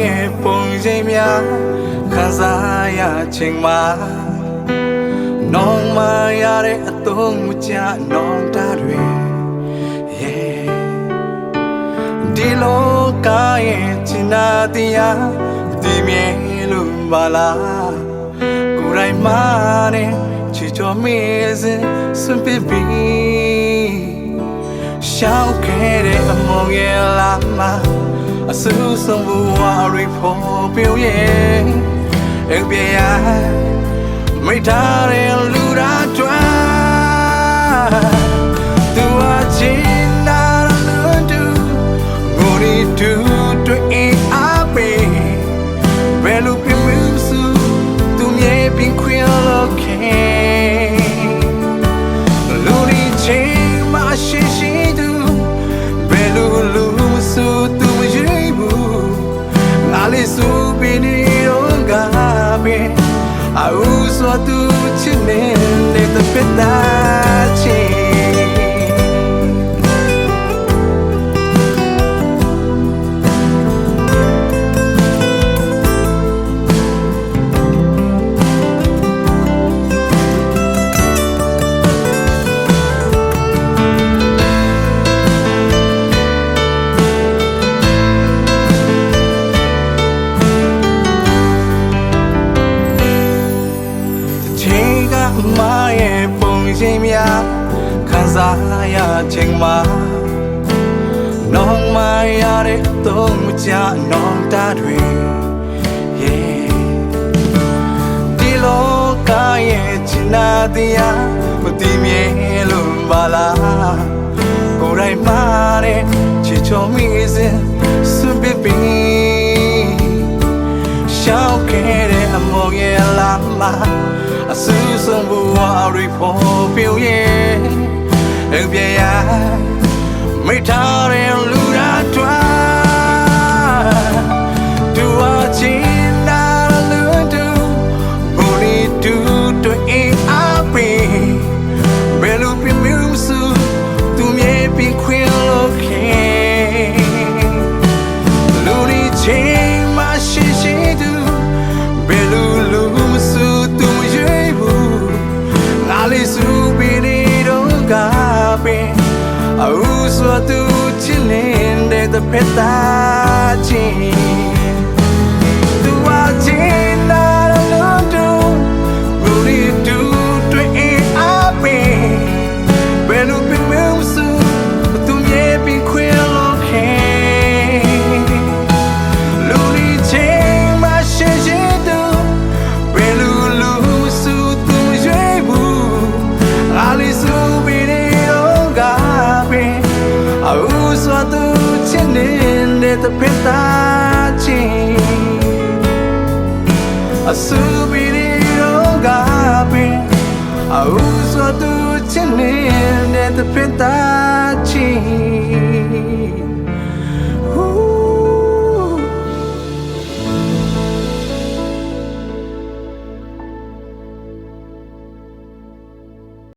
ရဲ့ပုံချိန်များခံစားရချိန်မှာနောင်မရတဲ့အသုံးမကျနောင်တတွေဒီလောကရဲ့ချင်နာတရားဒီမြဲလို့ပါလားကိုယ်တိုင်မှနဲ့ချီချော်မေးစင်စွန့်ပစ်ပြီးရှောက်ခဲ့တဲ့အမောရဲ့လာမအဆူဆုံးဘဝရီဖို့ပြုံးရဲ့အပြည့်ရမိထားတဲ့လူရာတွာသူအချင်းနာလို့တူငိုရီတူတွေ့အားပေးဘယ်လိုပြမှုစုသူမြေပြင်ခွင်လို့ခဲလူရီချင်းမရှိရှိသူဘယ်လိုလူစုသူမရွေးဘူးငါလေးစုပြီးနေတော့ကပဲအူဆိုသူချစ်နေတဲ့ပစ်တာချေမရဲ့ပုံချိန်များခံစားရချိန်မှာနောင်မရတဲ့သုံးမကျနောင်တတွေဒီလောကရဲ့ချင်နာတရားမသိမြဲလို့ပါလားကိုယ်တိုင်မှတဲ့ချစ်ချော်မိစဉ်စွန့်ပစ်ပြီးရှောက်ခဲ့တဲ့အမောရဲ့လာမအဆူဆုံးဘဝရီဖို့ပြုံးရဲ့အပြည့်ရမိထားတဲ့လူရာတွာသူအချင်းနာလို့တူဘူလီတူတွေ့အားပေးဘယ်လိုပြမှုစုသူမြေပြင်ခွင်လို့ခဲလူရီချင်းမရှိရှိသူဘယ်လိုလူစုသူလေးစုပြီးနေတော့ကပဲအူဆိုသူချစ်နေတဲ့တပက်တာချင်းသူအချင်းနာလို့တူဘူလီတူတွေ့အားပေးဘယ်လိုပြမှုစုသူမြေပြင်ခွင်လို့ခဲလူရီချင်းမရှိရှိသူဘယ်လိုလူစုသူရွေးဘူးAli subiri oga pe au swatu chininde te peta chi asubiri oga pe au swatu chininde te peta